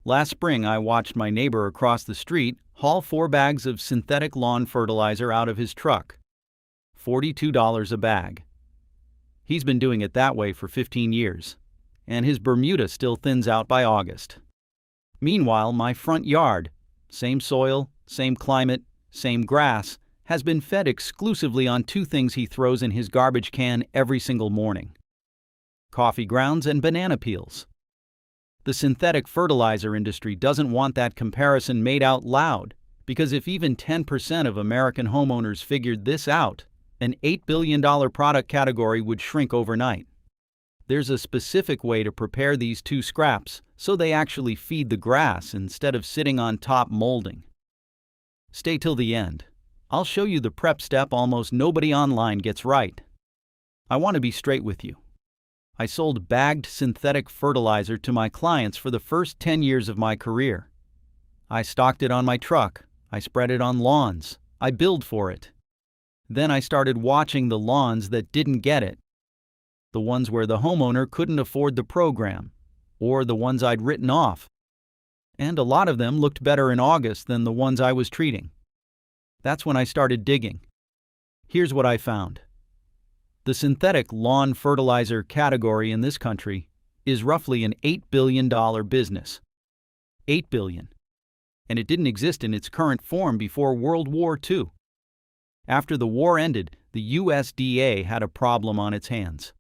Last spring, I watched my neighbor across the street haul 4 bags of synthetic lawn fertilizer out of his truck. $42 a bag. He's been doing it that way for 15 years, and his Bermuda still thins out by August. Meanwhile, my front yard, same soil, same climate, same grass, has been fed exclusively on 2 things he throws in his garbage can every single morning: coffee grounds and banana peels. The synthetic fertilizer industry doesn't want that comparison made out loud, because if even 10% of American homeowners figured this out, an $8 billion product category would shrink overnight. There's a specific way to prepare these 2 scraps so they actually feed the grass instead of sitting on top molding. Stay till the end. I'll show you the prep step almost nobody online gets right. I want to be straight with you. I sold bagged synthetic fertilizer to my clients for the first 10 years of my career. I stocked it on my truck. I spread it on lawns. I billed for it. Then I started watching the lawns that didn't get it. The ones where the homeowner couldn't afford the program, or the ones I'd written off. And a lot of them looked better in August than the ones I was treating. That's when I started digging. Here's what I found. The synthetic lawn fertilizer category in this country is roughly an $8 billion business. $8 billion. And it didn't exist in its current form before World War II. After the war ended, the USDA had a problem on its hands.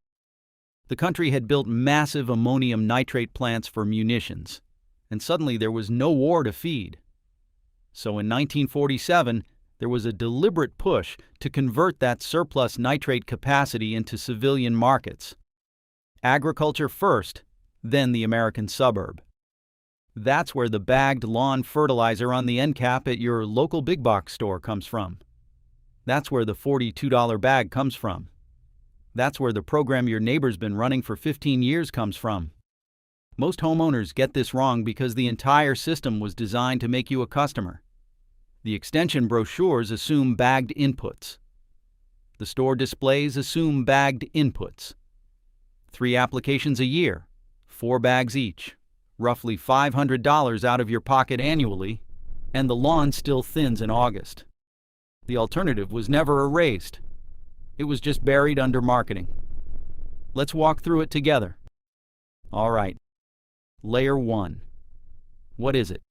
The country had built massive ammonium nitrate plants for munitions, and suddenly there was no war to feed. So in 1947, there was a deliberate push to convert that surplus nitrate capacity into civilian markets. Agriculture first, then the American suburb. That's where the bagged lawn fertilizer on the end cap at your local big box store comes from. That's where the $42 bag comes from. That's where the program your neighbor's been running for 15 years comes from. Most homeowners get this wrong because the entire system was designed to make you a customer. The extension brochures assume bagged inputs. The store displays assume bagged inputs. 3 applications a year, 4 bags each, roughly $500 out of your pocket annually, and the lawn still thins in August. The alternative was never erased. It was just buried under marketing. Let's walk through it together. All right. Layer 1. What is it?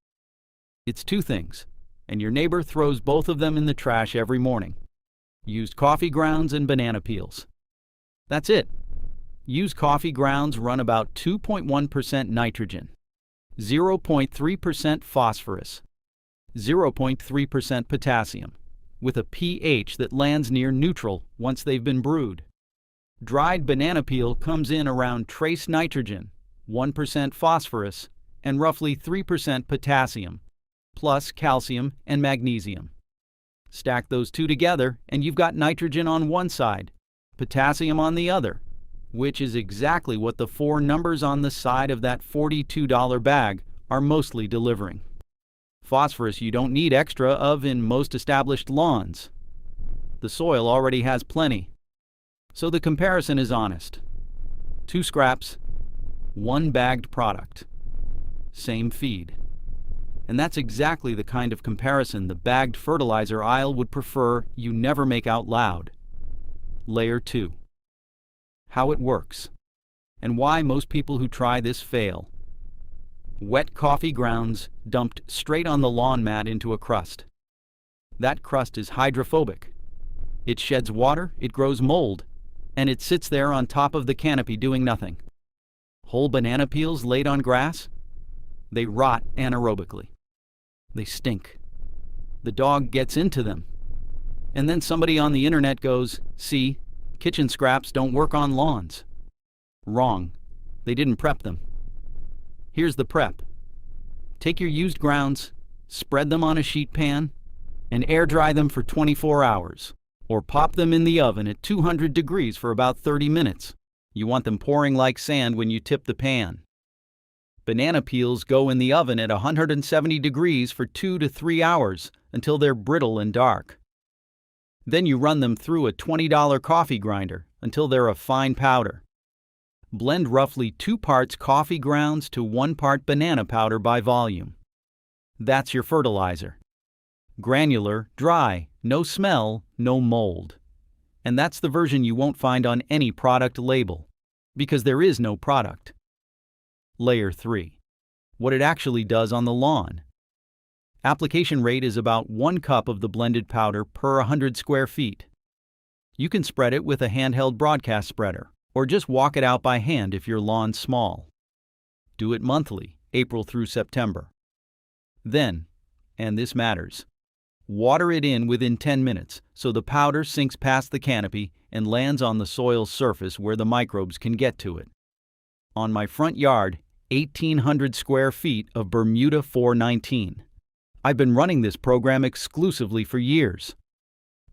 It's 2 things, and your neighbor throws both of them in the trash every morning. Used coffee grounds and banana peels. That's it. Used coffee grounds run about 2.1% nitrogen, 0.3% phosphorus, 0.3% potassium, with a pH that lands near neutral once they've been brewed. Dried banana peel comes in around trace nitrogen, 1% phosphorus, and roughly 3% potassium, plus calcium and magnesium. Stack those 2 together and you've got nitrogen on one side, potassium on the other, which is exactly what the 4 numbers on the side of that $42 bag are mostly delivering. Phosphorus you don't need extra of in most established lawns. The soil already has plenty. So the comparison is honest. 2 scraps, 1 bagged product. Same feed. And that's exactly the kind of comparison the bagged fertilizer aisle would prefer you never make out loud. Layer 2. How it works, and why most people who try this fail. Wet coffee grounds dumped straight on the lawn mat into a crust. That crust is hydrophobic. It sheds water, it grows mold, and it sits there on top of the canopy doing nothing. Whole banana peels laid on grass? They rot anaerobically. They stink. The dog gets into them. And then somebody on the internet goes, "See, kitchen scraps don't work on lawns." Wrong. They didn't prep them. Here's the prep. Take your used grounds, spread them on a sheet pan, and air dry them for 24 hours, or pop them in the oven at 200 degrees for about 30 minutes. You want them pouring like sand when you tip the pan. Banana peels go in the oven at 170 degrees for 2 to 3 hours until they're brittle and dark. Then you run them through a $20 coffee grinder until they're a fine powder. Blend roughly 2 parts coffee grounds to 1 part banana powder by volume. That's your fertilizer. Granular, dry, no smell, no mold. And that's the version you won't find on any product label, because there is no product. Layer 3. What it actually does on the lawn. Application rate is about 1 cup of the blended powder per 100 square feet. You can spread it with a handheld broadcast spreader, or just walk it out by hand if your lawn's small. Do it monthly, April through September. Then, and this matters, water it in within 10 minutes so the powder sinks past the canopy and lands on the soil's surface where the microbes can get to it. On my front yard, 1,800 square feet of Bermuda 419. I've been running this program exclusively for years.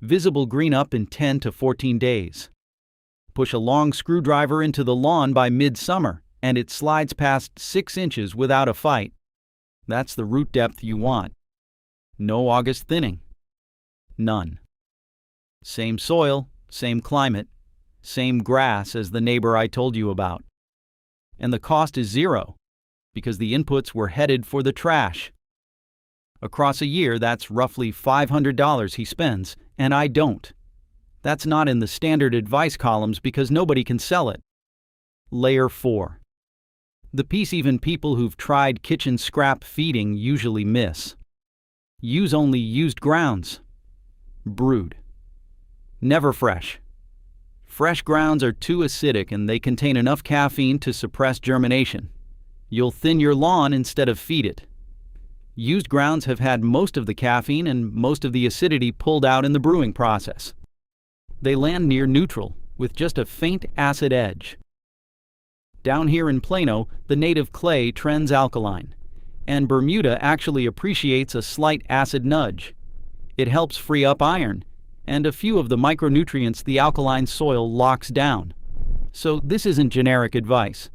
Visible green up in 10 to 14 days. Push a long screwdriver into the lawn by midsummer, and it slides past 6 inches without a fight. That's the root depth you want. No August thinning. None. Same soil, same climate, same grass as the neighbor I told you about. And the cost is zero, because the inputs were headed for the trash. Across a year, that's roughly $500 he spends, and I don't. That's not in the standard advice columns because nobody can sell it. Layer 4. The piece even people who've tried kitchen scrap feeding usually miss. Use only used grounds. Brewed. Never fresh. Fresh grounds are too acidic and they contain enough caffeine to suppress germination. You'll thin your lawn instead of feed it. Used grounds have had most of the caffeine and most of the acidity pulled out in the brewing process. They land near neutral, with just a faint acid edge. Down here in Plano, the native clay trends alkaline, and Bermuda actually appreciates a slight acid nudge. It helps free up iron, and a few of the micronutrients the alkaline soil locks down. So this isn't generic advice.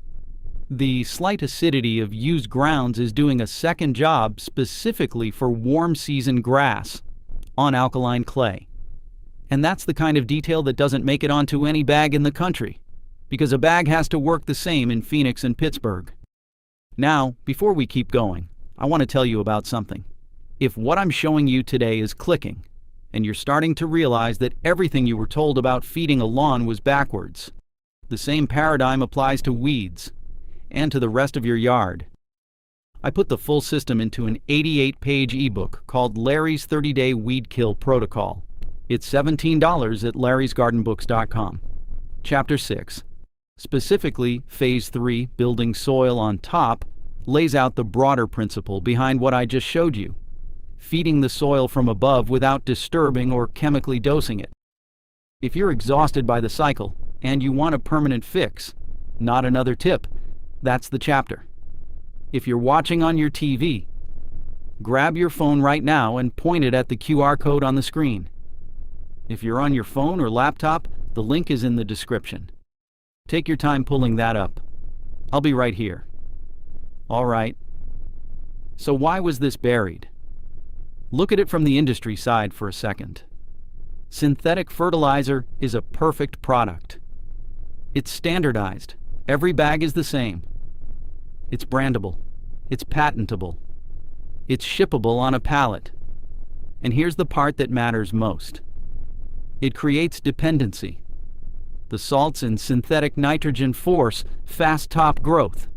The slight acidity of used grounds is doing a second job specifically for warm season grass on alkaline clay. And that's the kind of detail that doesn't make it onto any bag in the country, because a bag has to work the same in Phoenix and Pittsburgh. Now, before we keep going, I want to tell you about something. If what I'm showing you today is clicking, and you're starting to realize that everything you were told about feeding a lawn was backwards, the same paradigm applies to weeds and to the rest of your yard. I put the full system into an 88-page ebook called Larry's 30-Day Weed Kill Protocol. It's $17 at larrysgardenbooks.com. Chapter 6. Specifically, Phase 3, Building Soil on Top, lays out the broader principle behind what I just showed you. Feeding the soil from above without disturbing or chemically dosing it. If you're exhausted by the cycle and you want a permanent fix, not another tip, that's the chapter. If you're watching on your TV, grab your phone right now and point it at the QR code on the screen. If you're on your phone or laptop, the link is in the description. Take your time pulling that up. I'll be right here. All right. So why was this buried? Look at it from the industry side for a second. Synthetic fertilizer is a perfect product. It's standardized. Every bag is the same. It's brandable. It's patentable. It's shippable on a pallet. And here's the part that matters most. It creates dependency. The salts in synthetic nitrogen force fast top growth,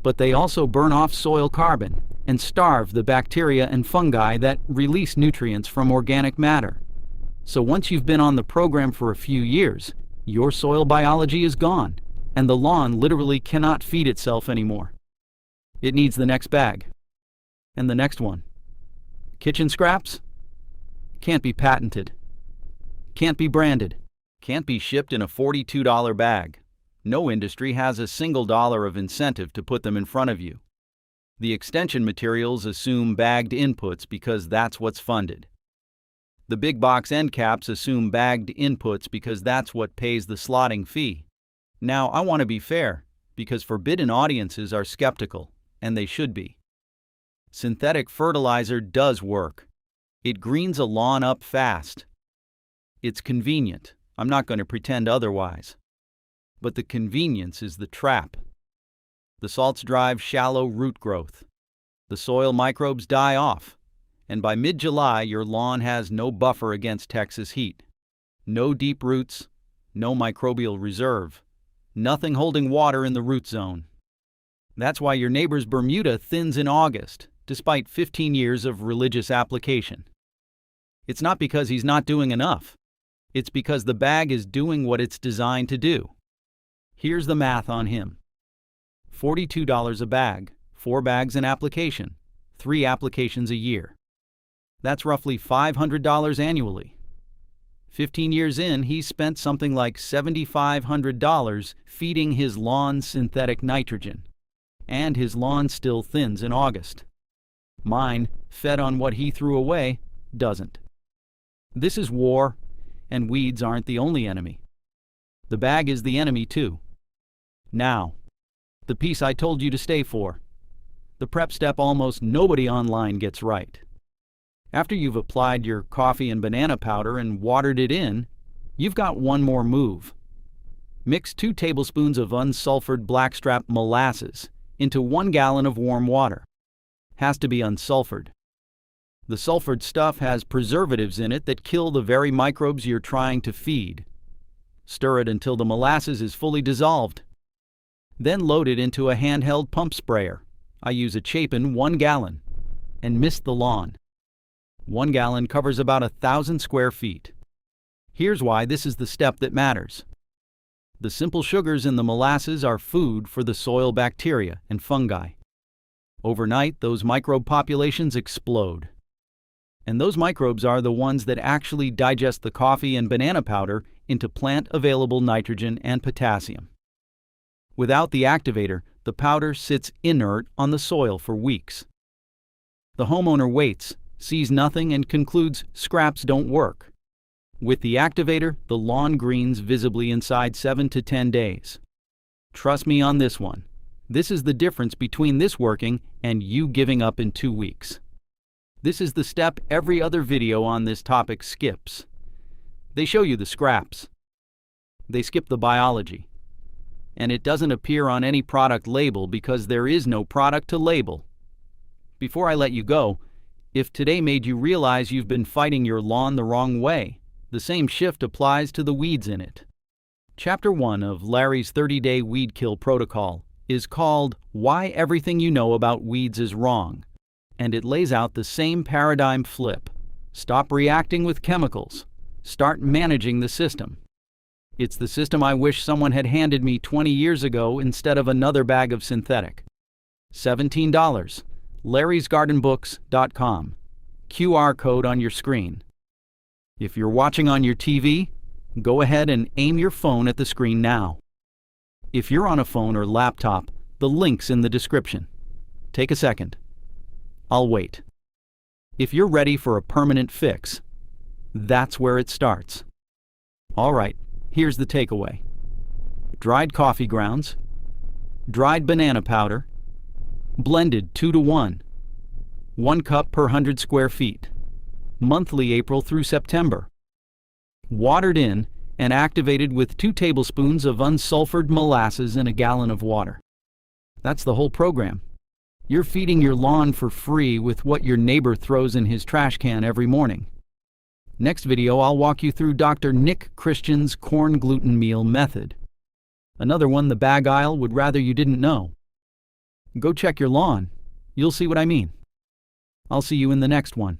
but they also burn off soil carbon and starve the bacteria and fungi that release nutrients from organic matter. So once you've been on the program for a few years, your soil biology is gone, and the lawn literally cannot feed itself anymore. It needs the next bag. And the next one. Kitchen scraps? Can't be patented. Can't be branded. Can't be shipped in a $42 bag. No industry has a single dollar of incentive to put them in front of you. The extension materials assume bagged inputs because that's what's funded. The big box end caps assume bagged inputs because that's what pays the slotting fee. Now, I want to be fair, because forbidden audiences are skeptical, and they should be. Synthetic fertilizer does work. It greens a lawn up fast. It's convenient. I'm not going to pretend otherwise. But the convenience is the trap. The salts drive shallow root growth. The soil microbes die off, and by mid-July your lawn has no buffer against Texas heat. No deep roots, no microbial reserve, nothing holding water in the root zone. That's why your neighbor's Bermuda thins in August, despite 15 years of religious application. It's not because he's not doing enough. It's because the bag is doing what it's designed to do. Here's the math on him. $42 a bag, 4 bags an application, 3 applications a year. That's roughly $500 annually. 15 years in, he's spent something like $7,500 feeding his lawn synthetic nitrogen. And his lawn still thins in August. Mine, fed on what he threw away, doesn't. This is war, and weeds aren't the only enemy. The bag is the enemy too. Now, the piece I told you to stay for. The prep step almost nobody online gets right. After you've applied your coffee and banana powder and watered it in, you've got one more move. Mix 2 tablespoons of unsulfured blackstrap molasses into 1 gallon of warm water. Has to be unsulfured. The sulfured stuff has preservatives in it that kill the very microbes you're trying to feed. Stir it until the molasses is fully dissolved. Then load it into a handheld pump sprayer. I use a Chapin 1 gallon. And mist the lawn. 1 gallon covers about 1,000 square feet. Here's why this is the step that matters. The simple sugars in the molasses are food for the soil bacteria and fungi. Overnight, those microbe populations explode. And those microbes are the ones that actually digest the coffee and banana powder into plant-available nitrogen and potassium. Without the activator, the powder sits inert on the soil for weeks. The homeowner waits, sees nothing, and concludes scraps don't work. With the activator, the lawn greens visibly inside 7 to 10 days. Trust me on this one. This is the difference between this working and you giving up in 2 weeks. This is the step every other video on this topic skips. They show you the scraps. They skip the biology. And it doesn't appear on any product label because there is no product to label. Before I let you go, if today made you realize you've been fighting your lawn the wrong way, the same shift applies to the weeds in it. Chapter 1 of Larry's 30-day weed kill protocol is called Why Everything You Know About Weeds is Wrong, and it lays out the same paradigm flip. Stop reacting with chemicals. Start managing the system. It's the system I wish someone had handed me 20 years ago instead of another bag of synthetic. $17. Larry'sGardenBooks.com. QR code on your screen. If you're watching on your TV, go ahead and aim your phone at the screen now. If you're on a phone or laptop, the link's in the description. Take a second. I'll wait. If you're ready for a permanent fix, that's where it starts. All right, here's the takeaway. Dried coffee grounds, dried banana powder, blended 2 to 1, 1 cup per 100 square feet, monthly April through September. Watered in and activated with 2 tablespoons of unsulfured molasses in a gallon of water. That's the whole program. You're feeding your lawn for free with what your neighbor throws in his trash can every morning. Next video, I'll walk you through Dr. Nick Christian's corn gluten meal method. Another one the bag aisle would rather you didn't know. Go check your lawn. You'll see what I mean. I'll see you in the next one.